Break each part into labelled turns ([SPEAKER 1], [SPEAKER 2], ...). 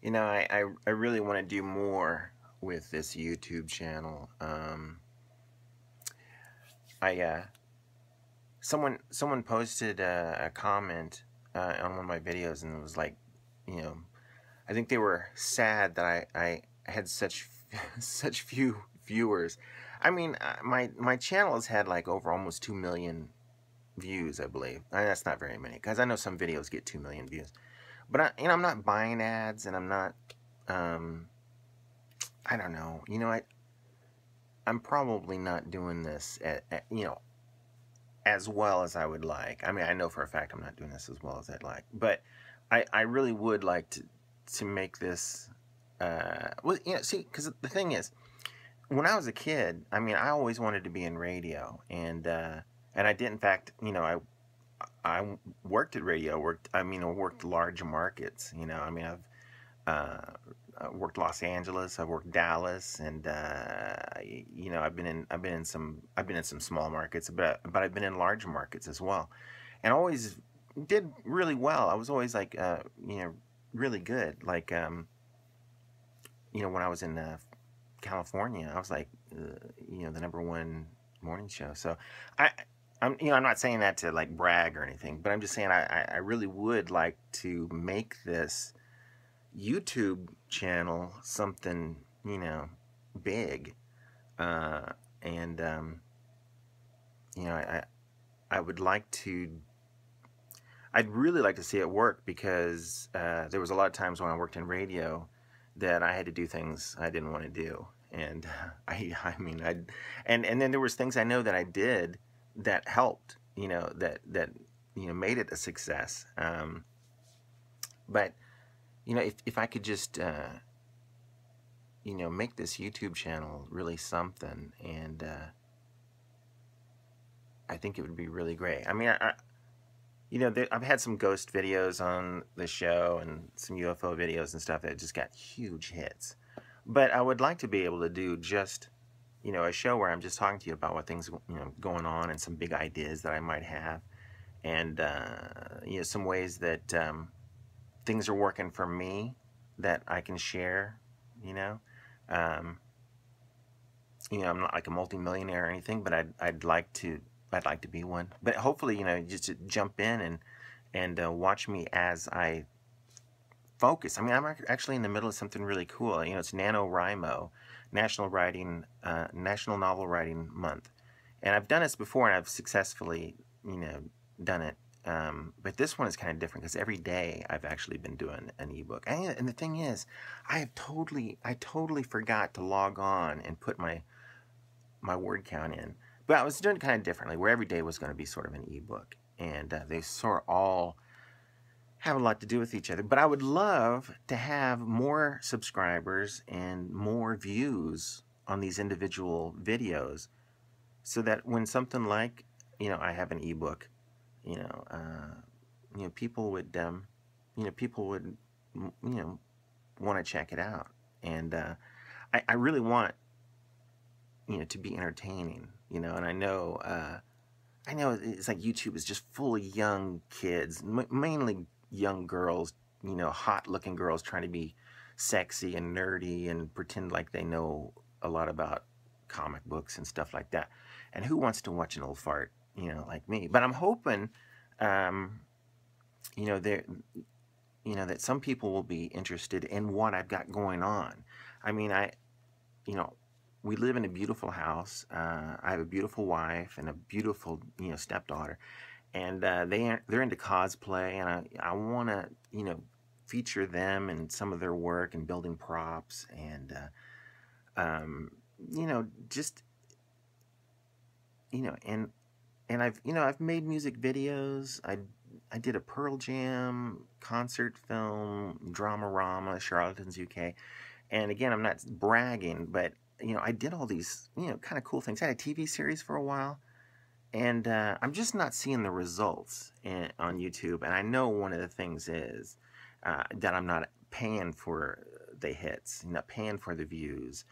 [SPEAKER 1] I really want to do more with this YouTube channel. I someone posted a comment on one of my videos, and it was like, you know, I think they were sad that I had such such few viewers. I mean, my channel has had like over almost 2 million views, I believe. That's not very many, because I know some videos get 2 million views. But I'm not buying ads, and I'm not. Um, I don't know. I'm probably not doing this as well as I would like. I mean, I know for a fact I'm not doing this as well as I'd like, but I really would like to make this. Well, see, because the thing is, when I was a kid, I mean, I always wanted to be in radio, and I did. In fact, I worked at radio. I worked large markets. Worked Los Angeles. I've worked Dallas, and I've been in some small markets, but I've been in large markets as well, and always did really well. I was always like really good. Like when I was in California, I was like the #1 morning show. So I'm not saying that to like brag or anything, but I'm just saying I really would like to make this YouTube channel something big, and I would like to. I'd really like to see it work, because there was a lot of times when I worked in radio that I had to do things I didn't want to do, and I mean and then there was things I know that I did that helped, that made it a success. But if I could just make this YouTube channel really something, and I think it would be really great. I mean, I've had some ghost videos on the show and some UFO videos and stuff that just got huge hits. But I would like to be able to do just, a show where I'm just talking to you about what things, going on, and some big ideas that I might have, and, some ways that things are working for me that I can share, um, I'm not like a multimillionaire or anything, but I'd like to be one. But hopefully, just to jump in and watch me as I focus. I mean, I'm actually in the middle of something really cool. It's NaNoWriMo, National Novel Writing Month, and I've done this before, and I've successfully, done it. But this one is kind of different, because every day I've actually been doing an ebook. And the thing is, I totally forgot to log on and put my word count in. But I was doing it kind of differently, where every day was going to be sort of an ebook, and they sort of all have a lot to do with each other. But I would love to have more subscribers and more views on these individual videos, so that when something like, I have an ebook, people would, want to check it out, and I really want, to be entertaining, and I know it's like YouTube is just full of young kids, mainly young girls, hot-looking girls trying to be sexy and nerdy and pretend like they know a lot about comic books and stuff like that. And who wants to watch an old fart, like me? But I'm hoping, there, that some people will be interested in what I've got going on. I mean, we live in a beautiful house. I have a beautiful wife and a beautiful, stepdaughter, and they're into cosplay, and I want to, feature them and some of their work and building props, and just and I've made music videos. I did a Pearl Jam concert film, Dramarama, Charlatans UK, and again, I'm not bragging, but I did all these, kind of cool things. I had a TV series for a while, and I'm just not seeing the results on YouTube. And I know one of the things is that I'm not paying for the hits, not paying for the views.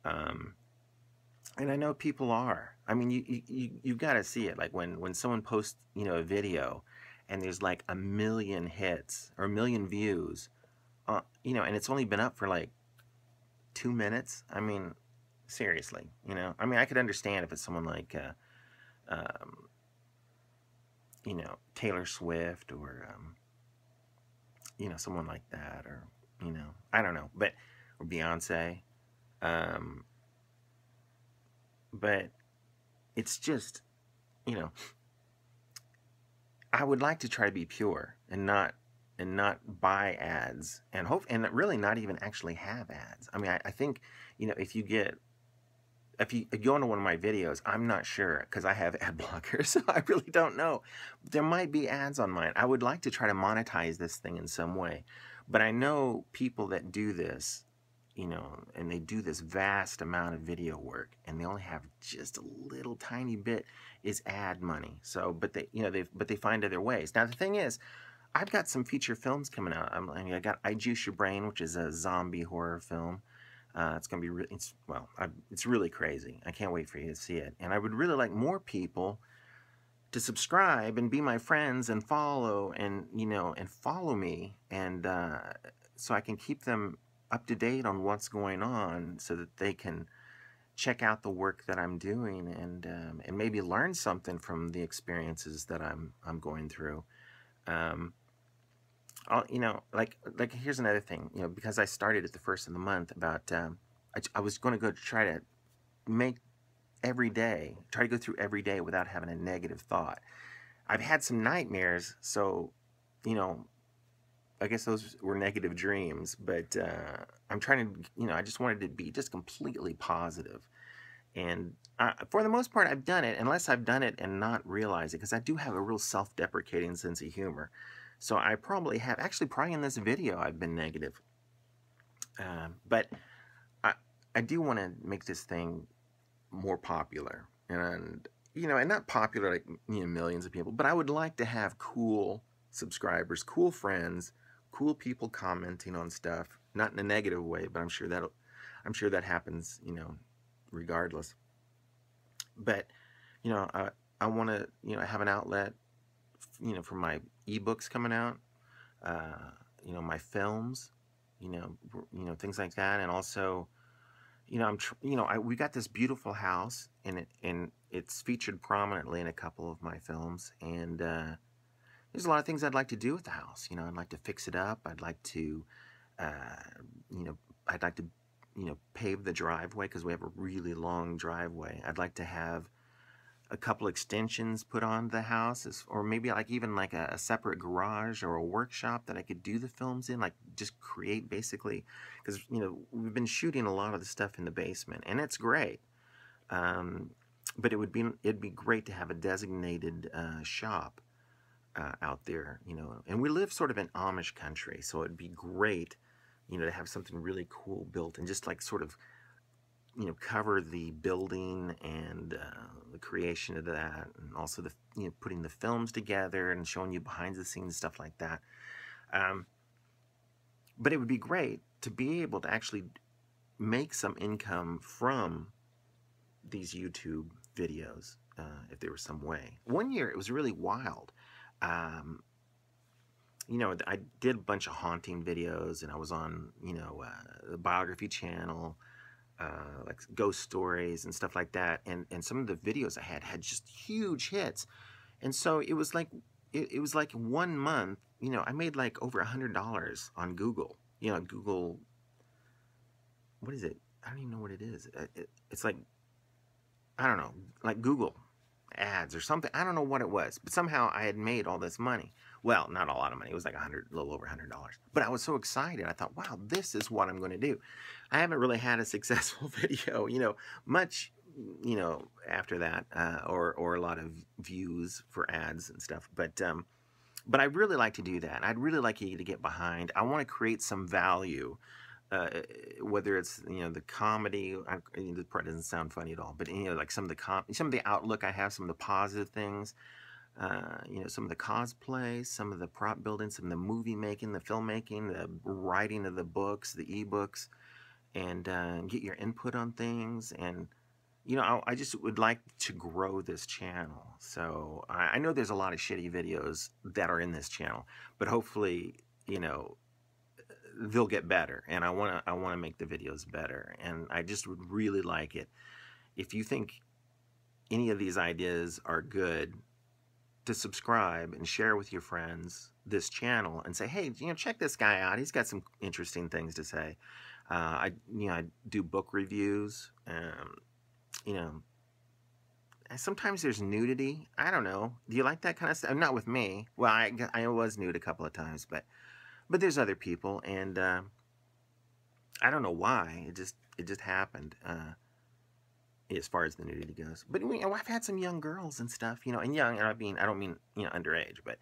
[SPEAKER 1] And I know people are. I mean, you've got to see it. Like when someone posts, a video, and there's like 1 million hits or 1 million views you know, and it's only been up for like 2 minutes. I mean, seriously, you know, I mean, I could understand if it's someone like, um, you know, Taylor Swift or, you know, someone like that, or, you know, I don't know, but, or Beyonce. Um, but it's just, you know, I would like to try to be pure and not buy ads and hope and really not even actually have ads. I mean, I think, you know, if you go into one of my videos, I'm not sure because I have ad blockers, so I really don't know. There might be ads on mine. I would like to try to monetize this thing in some way, but I know people that do this, you know, and they do this vast amount of video work, and they only have just a little tiny bit is ad money. So, but they, you know, they find other ways. Now, the thing is, I've got some feature films coming out. I mean, I got I Juice Your Brain, which is a zombie horror film. It's gonna be it's really crazy. I can't wait for you to see it. And I would really like more people to subscribe and be my friends and follow and you know and follow me and so I can keep them up to date on what's going on so that they can check out the work that I'm doing and maybe learn something from the experiences that I'm going through. Um, you know, like here's another thing, you know, because I started at the first of the month about I was going to go try to make every day, try to go through every day without having a negative thought. I've had some nightmares, so you know, I guess those were negative dreams, but I'm trying to, you know, I just wanted to be just completely positive. And for the most part, I've done it, unless I've done it and not realize it, because I do have a real self-deprecating sense of humor. So I probably have, actually, probably in this video, I've been negative. But I, I do want to make this thing more popular, and you know, and not popular like you know millions of people, but I would like to have cool subscribers, cool friends, cool people commenting on stuff, not in a negative way, but I'm sure that happens, you know, regardless. But you know, I want to you know have an outlet, you know, for my ebooks coming out, uh, you know, my films, you know, things like that, and also you know, you know, we got this beautiful house, and it's featured prominently in a couple of my films. And there's a lot of things I'd like to do with the house. You know, I'd like to fix it up. I'd like to, uh, you know, I'd like to, you know, pave the driveway because we have a really long driveway. I'd like to have a couple extensions put on the house, or maybe like even like a separate garage or a workshop that I could do the films in, like just create basically, because you know we've been shooting a lot of the stuff in the basement, and it's great. Um, but it'd be great to have a designated shop out there, you know. And we live sort of in Amish country, so it'd be great, you know, to have something really cool built and just like sort of you know cover the building and the creation of that, and also the you know putting the films together and showing you behind the scenes stuff like that. um, but it would be great to be able to actually make some income from these YouTube videos, if there was some way. One year it was really wild. um, you know, I did a bunch of haunting videos, and I was on you know the Biography channel, like ghost stories and stuff like that. And some of the videos I had just huge hits. And so it was like it was like 1 month, you know, I made like over $100 on Google. You know, Google, what is it? I don't even know what it is. It's like I don't know, like Google ads or something. I don't know what it was, but somehow I had made all this money. Well, not a lot of money. It was like a little over $100. But I was so excited. I thought, wow, this is what I'm going to do. I haven't really had a successful video, you know, much, you know, after that, or a lot of views for ads and stuff. But I'd really like to do that. I'd really like you to get behind. I want to create some value, uh, whether it's you know the comedy. The part doesn't sound funny at all, but you know like some of the outlook I have, some of the positive things. You know, some of the cosplay, some of the prop building, some of the movie making, the filmmaking, the writing of the books, the ebooks, and get your input on things. And you know, I just would like to grow this channel. So I know there's a lot of shitty videos that are in this channel, but hopefully, you know, they'll get better, and I want to make the videos better, and I just would really like it if you think any of these ideas are good, to subscribe and share with your friends this channel and say, hey, check this guy out. He's got some interesting things to say. I do book reviews. You know, sometimes there's nudity. I don't know. Do you like that kind of stuff? Not with me. Well, I was nude a couple of times, but there's other people, and I don't know why. It just happened. As far as the nudity goes, but I've had some young girls and stuff, and young, and I don't mean underage, but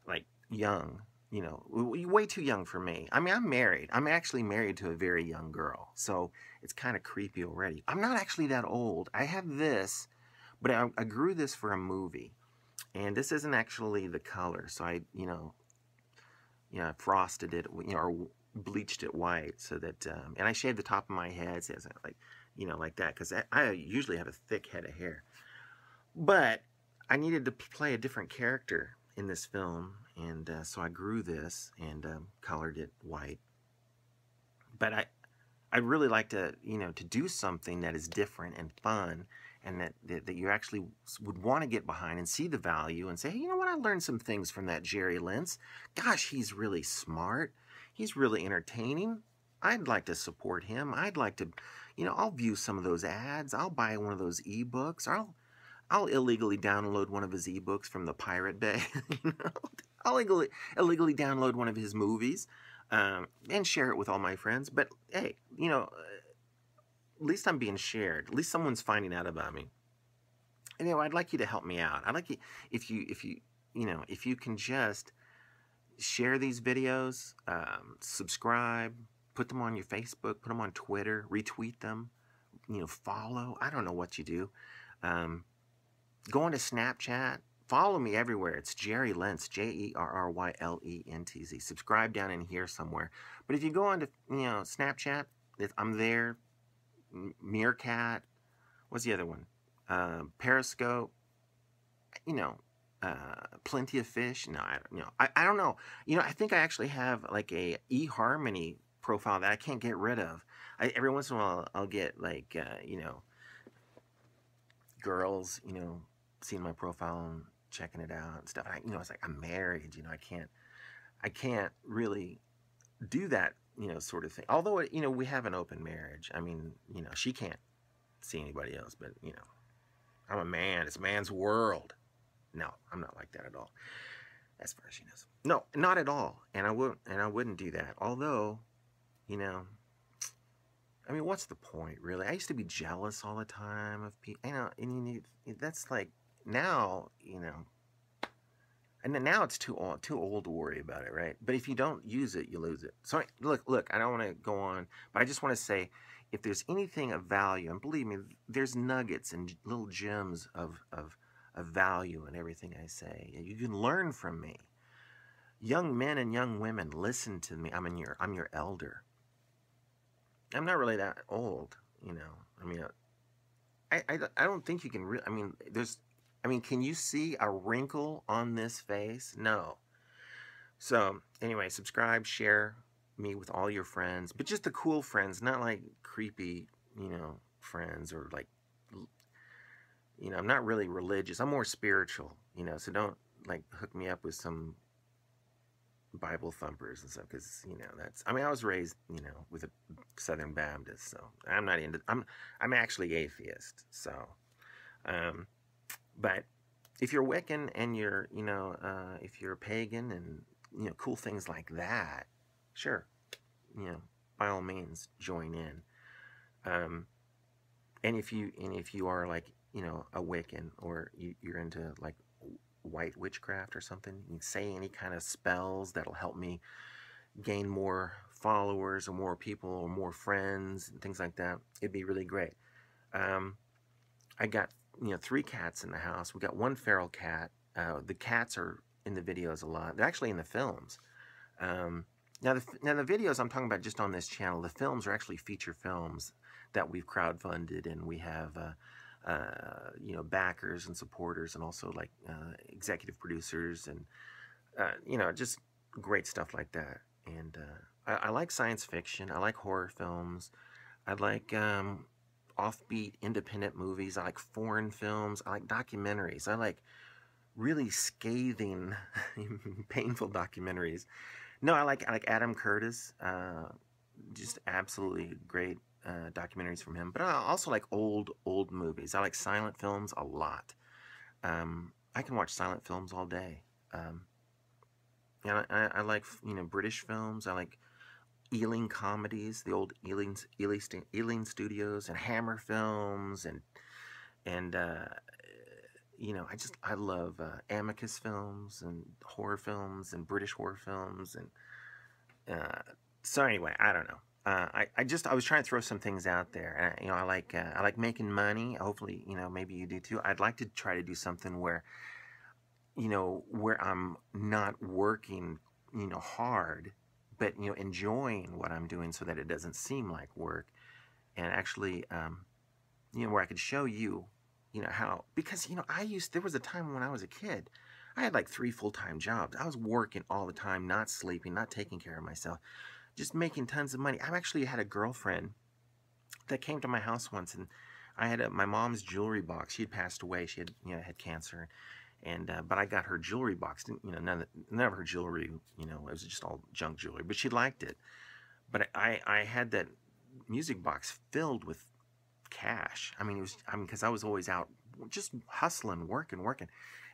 [SPEAKER 1] like young, way too young for me. I mean, I'm married. I'm actually married to a very young girl, so it's kind of creepy already. I'm not actually that old. I have this, but I grew this for a movie, and this isn't actually the color, so I frosted it, or bleached it white, so that, and I shaved the top of my head, so it's like, like that, because I usually have a thick head of hair. But I needed to play a different character in this film, and so I grew this and colored it white. But I'd really like to, to do something that is different and fun, and that you actually would want to get behind and see the value and say, hey, you know what, I learned some things from that Jerry Lentz. Gosh, he's really smart. He's really entertaining. I'd like to support him. I'd like to, I'll view some of those ads. I'll buy one of those ebooks. I'll illegally download one of his ebooks from the Pirate Bay. I'll illegally download one of his movies and share it with all my friends. But hey, at least I'm being shared. At least someone's finding out about me. And, I'd like you to help me out. I'd like you, if you can just share these videos, subscribe, put them on your Facebook, put them on Twitter, retweet them, follow. I don't know what you do. Go into Snapchat. Follow me everywhere. It's Jerry Lentz, JerryLentz. Subscribe down in here somewhere. But if you go onto, Snapchat, I'm there. Meerkat. What's the other one? Periscope. Plenty of Fish. No, I don't know. I think I actually have like a eHarmony profile that I can't get rid of. Every once in a while I'll get like girls seeing my profile and checking it out and stuff. It's like, I'm married. I can't really do that sort of thing. Although we have an open marriage. I mean, she can't see anybody else, but I'm a man. It's man's world. No, I'm not like that at all. As far as she knows. No, not at all. And I wouldn't do that. Although, I mean, what's the point, really? I used to be jealous all the time of people. And that's like, now, and then now it's too old to worry about it, right? But if you don't use it, you lose it. So look, I don't want to go on, but I just want to say, if there's anything of value, and believe me, there's nuggets and little gems of value in everything I say. You can learn from me. Young men and young women, listen to me. I'm your elder. I'm not really that old, I mean, I don't think you can really. I mean, can you see a wrinkle on this face? No. So anyway, subscribe, share me with all your friends, but just the cool friends, not like creepy, friends, or like, I'm not really religious. I'm more spiritual, so don't like hook me up with some Bible thumpers and stuff, because I mean, I was raised with a Southern Baptist, so I'm not into. I'm actually atheist, so but if you're Wiccan and you're if you're a pagan and cool things like that, sure, by all means join in. And if you are like a Wiccan, or you're into like white witchcraft or something, you can say any kind of spells that'll help me gain more followers or more people or more friends and things like that. It'd be really great. I got 3 cats in the house. We got 1 feral cat. The cats are in the videos a lot. They're actually in the films. Now the videos I'm talking about just on this channel, the films are actually feature films that we've crowdfunded, and we have backers and supporters, and also like executive producers, and just great stuff like that. And I like science fiction. I like horror films. I like offbeat independent movies. I like foreign films. I like documentaries. I like really scathing, painful documentaries. No, I like Adam Curtis. Just absolutely great documentaries from him. But I also like old movies. I like silent films a lot. I can watch silent films all day. Um, yeah, I like British films. I like Ealing comedies, the old Ealing Studios and Hammer Films, and I love Amicus films and horror films and British horror films uh, so anyway, I don't know. I was trying to throw some things out there. I like making money. Hopefully, maybe you do too. I'd like to try to do something where I'm not working, hard, but enjoying what I'm doing so that it doesn't seem like work, and actually, where I could show you, how, because there was a time when I was a kid, I had like 3 full-time jobs. I was working all the time, not sleeping, not taking care of myself, just making tons of money. I've actually had a girlfriend that came to my house once, and I had my mom's jewelry box. She had passed away. She had had cancer, and but I got her jewelry box. None of her jewelry, it was just all junk jewelry, but she liked it. But I had that music box filled with cash. I mean, because I was always out just hustling, working,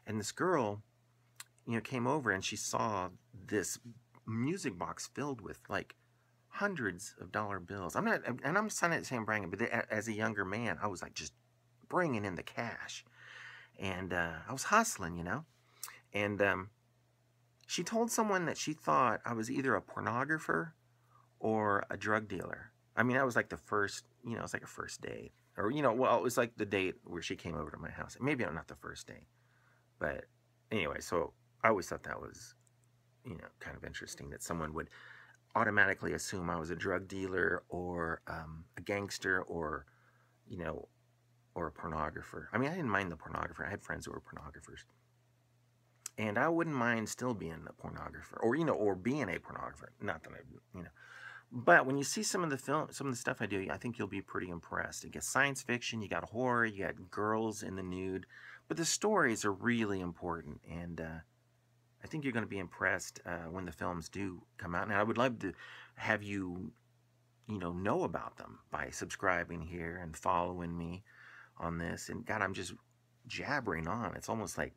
[SPEAKER 1] and this girl, came over and she saw this music box filled with like hundreds of dollar bills. I'm not saying bragging, but as a younger man, I was like just bringing in the cash, and I was hustling, and she told someone that she thought I was either a pornographer or a drug dealer. I mean, that was like the first, it was like a first date. Or, well, it was like the date where she came over to my house. Maybe not the first date. But anyway, so I always thought that was, kind of interesting that someone would automatically assume I was a drug dealer or a gangster or, or a pornographer. I mean, I didn't mind the pornographer. I had friends who were pornographers. And I wouldn't mind still being a pornographer or, or being a pornographer. Not that but when you see some of the stuff I do, I think you'll be pretty impressed. You got science fiction, you got horror, you got girls in the nude, but the stories are really important, and I think you're going to be impressed when the films do come out. And I would love to have you, know about them by subscribing here and following me on this. And God, I'm just jabbering on. It's almost like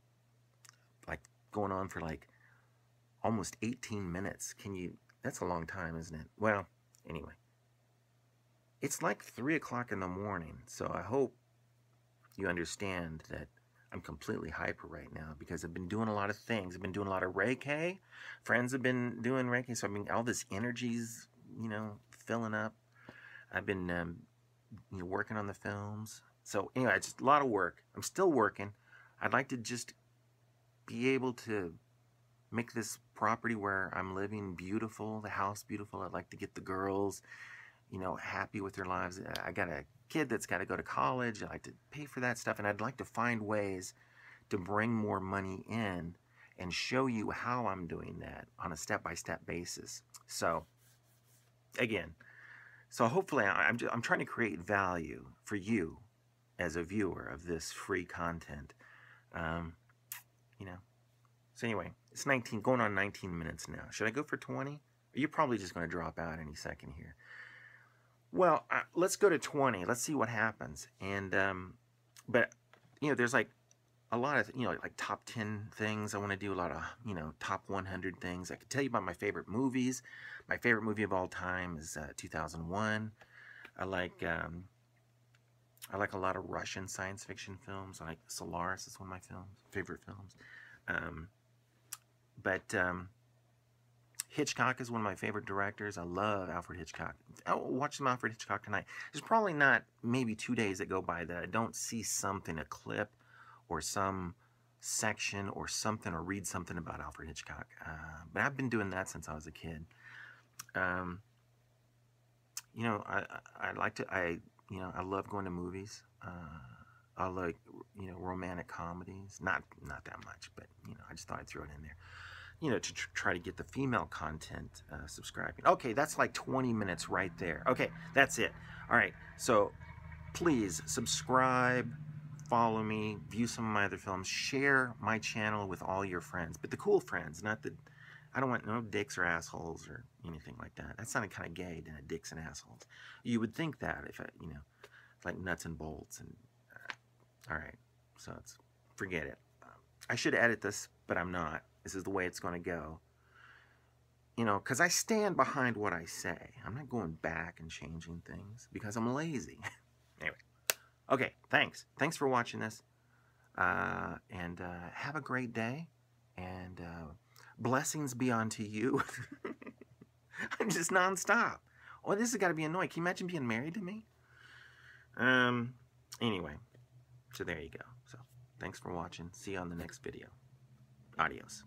[SPEAKER 1] going on for like almost 18 minutes. That's a long time, isn't it? Well, anyway. It's like 3 o'clock in the morning, so I hope you understand that I'm completely hyper right now because I've been doing a lot of things. I've been doing a lot of Reiki. Friends have been doing Reiki, so all this energy's, filling up. I've been, working on the films. So anyway, it's just a lot of work. I'm still working. I'd like to just be able to make this property where I'm living beautiful, the house beautiful. I'd like to get the girls, happy with their lives. I got a kid that's got to go to college. I like to pay for that stuff, and I'd like to find ways to bring more money in and show you how I'm doing that on a step-by-step basis. So, again, hopefully I'm trying to create value for you as a viewer of this free content. You know. So anyway, it's going on 19 minutes now. Should I go for 20? You're probably just going to drop out any second here. Well, let's go to 20. Let's see what happens. And but there's like a lot of like top 10 things I want to do. A lot of top 100 things. I could tell you about my favorite movies. My favorite movie of all time is 2001. I like a lot of Russian science fiction films. I like Solaris is one of my favorite films. But Hitchcock is one of my favorite directors. I love Alfred Hitchcock. I'll watch some Alfred Hitchcock tonight. There's probably not maybe 2 days that go by that I don't see something, a clip or some section or something, or read something about Alfred Hitchcock. But I've been doing that since I was a kid. I love going to movies. I like, romantic comedies. Not that much, but, I just thought I'd throw it in there. you know, to try to get the female content subscribing. Okay, that's like 20 minutes right there. Okay, that's it. All right, so please subscribe, follow me, view some of my other films, share my channel with all your friends, but the cool friends, not the, I don't want no dicks or assholes or anything like that. That sounded kind of gay, didn't it? Dicks and assholes. You would think that if, you know, it's like nuts and bolts and, all right, so it's, forget it. I should edit this, but I'm not. This is the way it's going to go. You know, because I stand behind what I say. I'm not going back and changing things because I'm lazy. Anyway, okay, thanks. Thanks for watching this. And have a great day. And blessings be unto you. I'm just nonstop. Oh, this has got to be annoying. Can you imagine being married to me? Anyway, so there you go. So thanks for watching. See you on the next video. Adios.